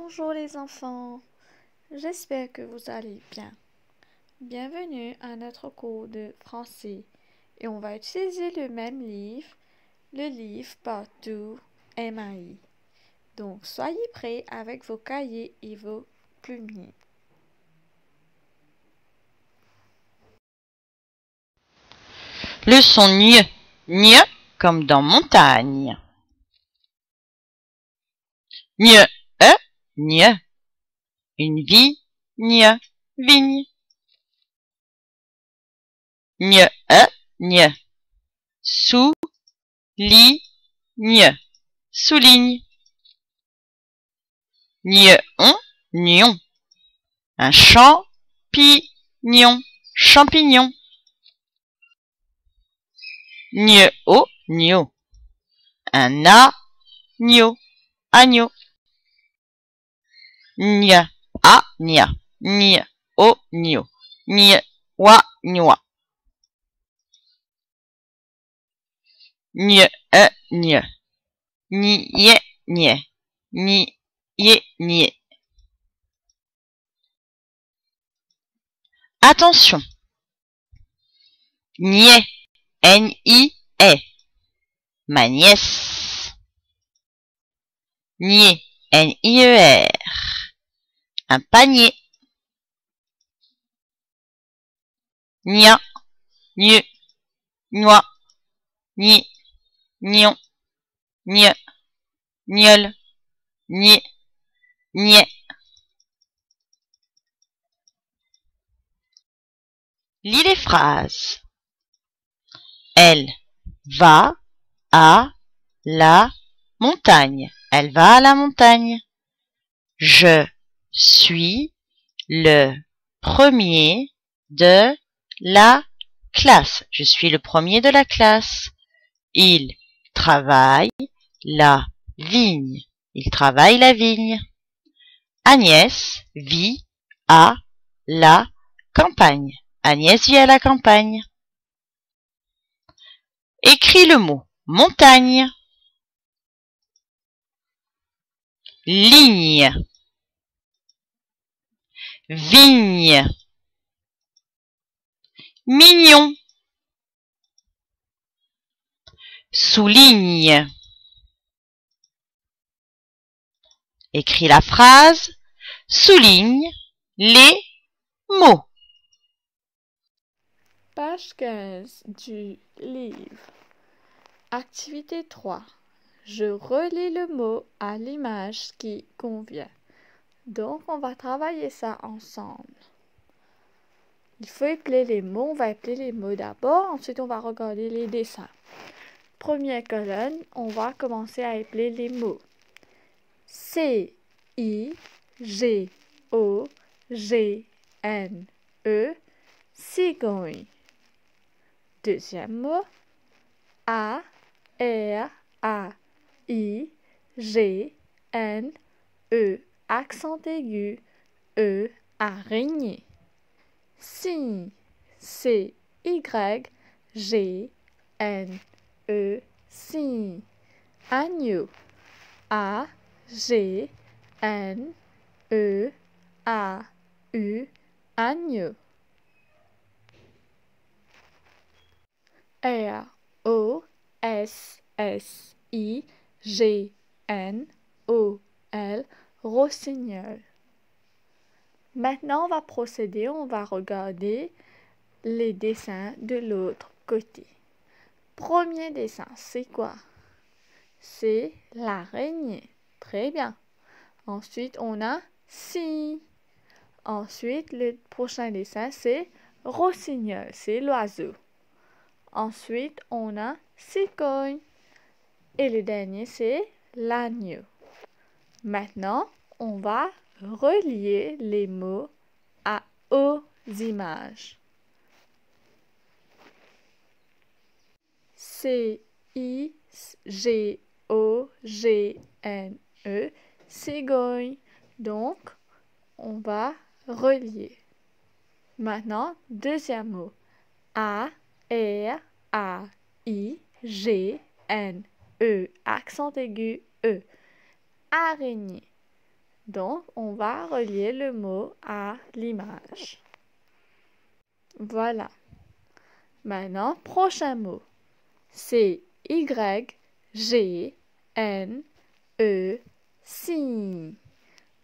Bonjour les enfants, j'espère que vous allez bien. Bienvenue à notre cours de français et on va utiliser le même livre, le livre Partout MAI. Donc soyez prêts avec vos cahiers et vos plumiers. Le son gne, gne comme dans montagne. Gne, gne. Une vigne, vigne. Gne, gne. Souligne, souligne. Nion, un champignon, champignon. Nio, un agneau, agneau. Nia, nio, nio, noix. Nye, nye. Attention. Niais, N-I-E, ma nièce. Nier, N-I-E-R, un panier. Nia, nieu, noix, ni, nion, nie, niole, niais, niais. Lis les phrases. Elle va à la montagne. Elle va à la montagne. Je suis le premier de la classe. Je suis le premier de la classe. Il travaille la vigne. Il travaille la vigne. Agnès vit à la campagne. Agnès vit à la campagne. Écris le mot montagne. Ligne. Vigne. Mignon. Souligne. Écris la phrase. Souligne les mots. Page 15 du livre. Activité 3. Je relis le mot à l'image qui convient. Donc, on va travailler ça ensemble. Il faut épeler les mots. On va épeler les mots d'abord. Ensuite, on va regarder les dessins. Première colonne, on va commencer à épeler les mots. C-I-G-O-G-N-E, cigogne. Deuxième mot, A-R-A-I-G-N-E, accent aigu, E, araignée. Cygne, C-Y-G-N-E, cygne. Agneau, A-G-N-E-A-U, agneau. R-O-S-S-I-G-N-O-L, rossignol. Maintenant, on va procéder, on va regarder les dessins de l'autre côté. Premier dessin, c'est quoi? C'est l'araignée. Très bien. Ensuite, on a cygne. Ensuite, le prochain dessin, c'est rossignol. C'est l'oiseau. Ensuite, on a cigogne. Et le dernier, c'est l'agneau. Maintenant, on va relier les mots aux images. C-I-G-O-G-N-E, cigogne. Donc, on va relier. Maintenant, deuxième mot. A-R-A-I-G-N-E, accent aigu, E. Araignée. Donc, on va relier le mot à l'image. Voilà. Maintenant, prochain mot. C'est Y, G, N, E, signe.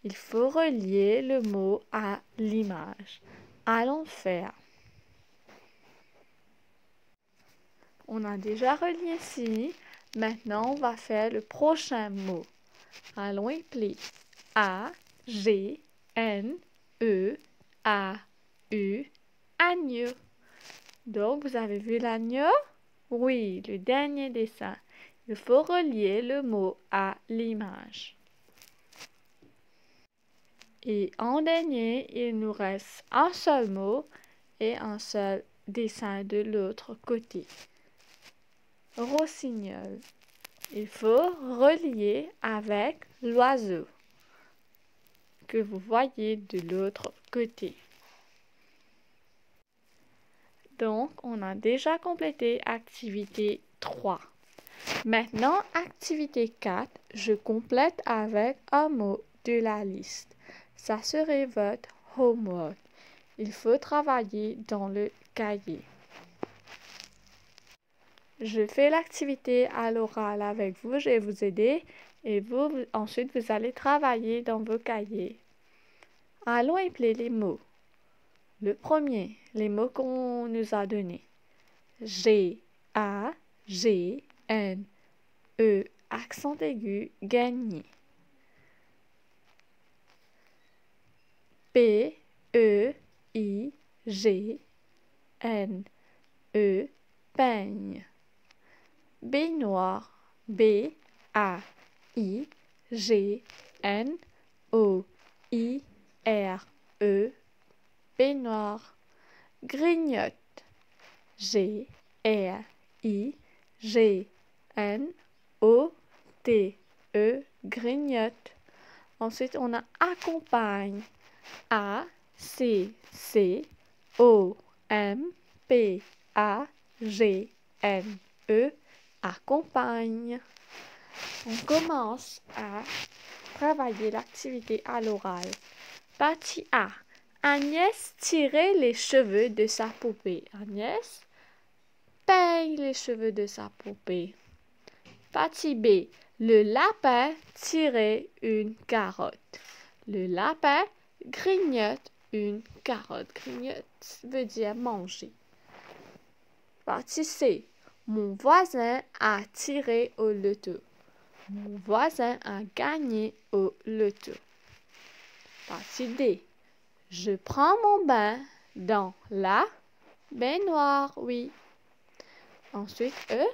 Il faut relier le mot à l'image. Allons faire. On a déjà relié signe. Maintenant, on va faire le prochain mot. Allons épeler. A, G, N, E, A, U, agneau. Donc, vous avez vu l'agneau? Oui, le dernier dessin. Il faut relier le mot à l'image. Et en dernier, il nous reste un seul mot et un seul dessin de l'autre côté. Rossignol. Il faut relier avec l'oiseau que vous voyez de l'autre côté. Donc, on a déjà complété activité 3. Maintenant, activité 4, je complète avec un mot de la liste. Ça serait votre homework. Il faut travailler dans le cahier. Je fais l'activité à l'oral avec vous, je vais vous aider et ensuite vous allez travailler dans vos cahiers. Allons épeler les mots. Le premier, les mots qu'on nous a donnés. G, A, G, N, E, accent aigu, gagner. P, E, I, G, N, E, peigne. Baignoire, B, A, I, G, N, O, I, R, E, baignoire. Grignote, G, R, I, G, N, O, T, E, grignote. Ensuite, on a accompagne, A, C, C, O, M, P, A, G, N, E, accompagne. On commence à travailler l'activité à l'oral. Partie A. Agnès tirait les cheveux de sa poupée. Agnès peigne les cheveux de sa poupée. Partie B. Le lapin tirait une carotte. Le lapin grignote une carotte. Grignote veut dire manger. Partie C. Mon voisin a tiré au loto. Mon voisin a gagné au loto. Partie D. Je prends mon bain dans la baignoire, oui. Ensuite, E.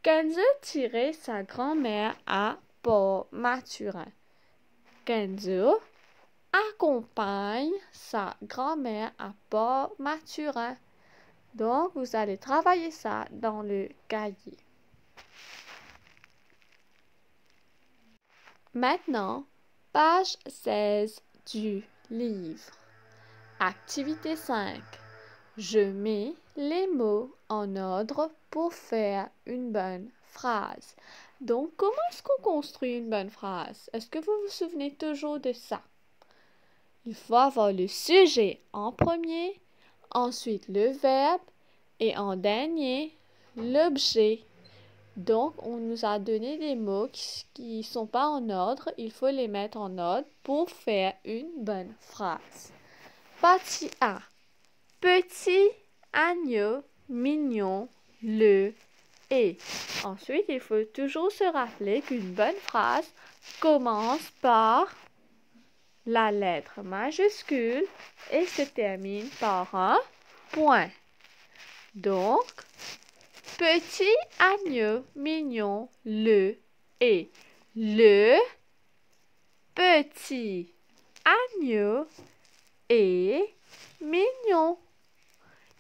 Kenzo tirait sa grand-mère à Port-Mathurin. Kenzo accompagne sa grand-mère à Port-Mathurin. Donc, vous allez travailler ça dans le cahier. Maintenant, page 16 du livre. Activité 5. Je mets les mots en ordre pour faire une bonne phrase. Donc, comment est-ce qu'on construit une bonne phrase? Est-ce que vous vous souvenez toujours de ça? Il faut avoir le sujet en premier, ensuite le verbe et en dernier, l'objet. Donc, on nous a donné des mots qui ne sont pas en ordre. Il faut les mettre en ordre pour faire une bonne phrase. Partie A. Petit agneau mignon le est. Ensuite, il faut toujours se rappeler qu'une bonne phrase commence par la lettre majuscule et se termine par un point. Donc, petit agneau mignon le est. Le petit agneau est mignon.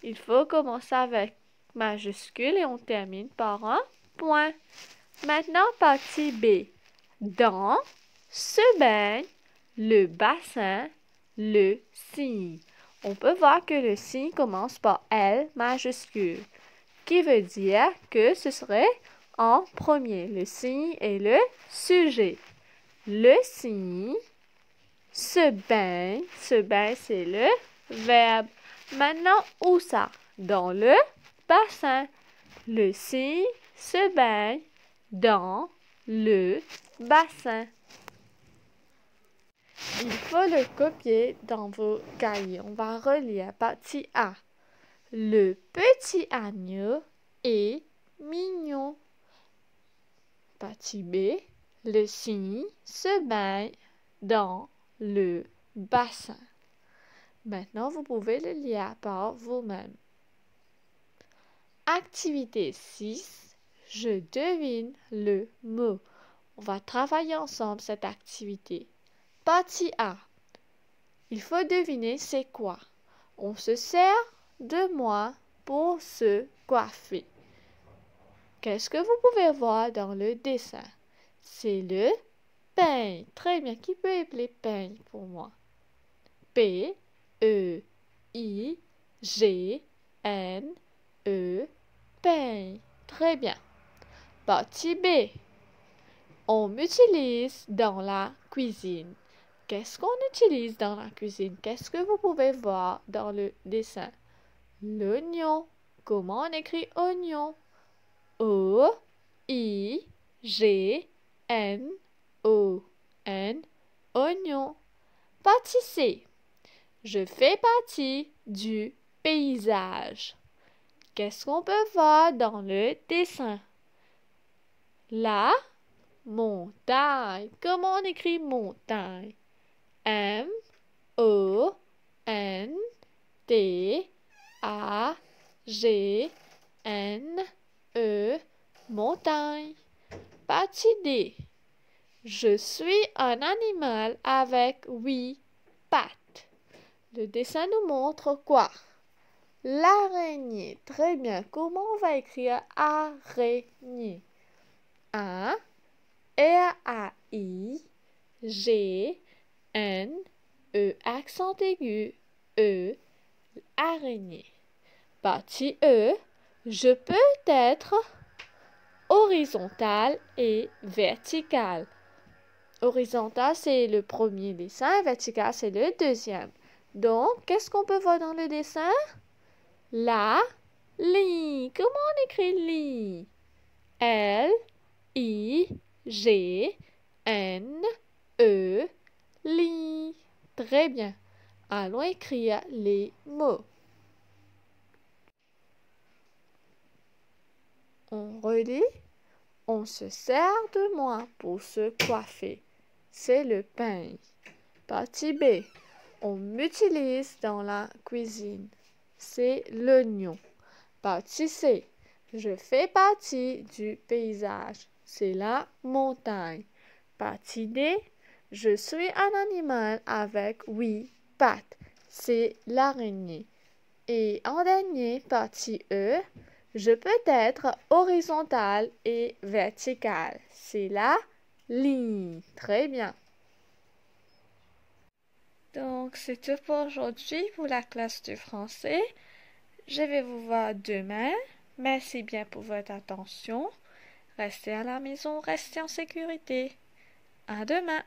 Il faut commencer avec majuscule et on termine par un point. Maintenant, partie B. Dans se baigne le bassin, le cygne. On peut voir que le signe commence par L majuscule, qui veut dire que ce serait en premier. Le signe est le sujet. Le cygne Se baigne, c'est le verbe. Maintenant, où ça? Dans le bassin. Le signe se baigne dans le bassin. Il faut le copier dans vos cahiers. On va relire partie A. Le petit agneau est mignon. Partie B. Le cygne se baigne dans le bassin. Maintenant, vous pouvez le lire par vous-même. Activité 6. Je devine le mot. On va travailler ensemble cette activité. Partie A. Il faut deviner c'est quoi. On se sert de moi pour se coiffer. Qu'est-ce que vous pouvez voir dans le dessin? C'est le peigne. Très bien. Qui peut appeler peigne pour moi? P-E-I-G-N-E. Peigne. Très bien. Partie B. On m'utilise dans la cuisine. Qu'est-ce qu'on utilise dans la cuisine? Qu'est-ce que vous pouvez voir dans le dessin? L'oignon. Comment on écrit oignon? O-I-G-N-O-N. Oignon. Partie C. Je fais partie du paysage. Qu'est-ce qu'on peut voir dans le dessin? La montagne. Comment on écrit montagne? M-O-N-T-A-G-N-E. Montagne. Partie D. Je suis un animal avec 8 pattes. Le dessin nous montre quoi? L'araignée. Très bien. Comment on va écrire araignée? A-R-A-I-G-N-E. Accent aigu. E. Araignée. Partie E. Je peux être horizontal et vertical. Horizontal, c'est le premier dessin. Vertical, c'est le deuxième. Donc, qu'est-ce qu'on peut voir dans le dessin? La ligne. Comment on écrit ligne? L-I-G-N-E. Ligne. Très bien. Allons écrire les mots. On relit. On se sert de moi pour se coiffer. C'est le peigne. Partie B. On m'utilise dans la cuisine. C'est l'oignon. Partie C. Je fais partie du paysage. C'est la montagne. Partie D. Je suis un animal avec 8 pattes. C'est l'araignée. Et en dernier, partie E. Je peux être horizontal et vertical. C'est la ligne. Très bien. Donc, c'est tout pour aujourd'hui pour la classe de français. Je vais vous voir demain. Merci bien pour votre attention. Restez à la maison, restez en sécurité. À demain.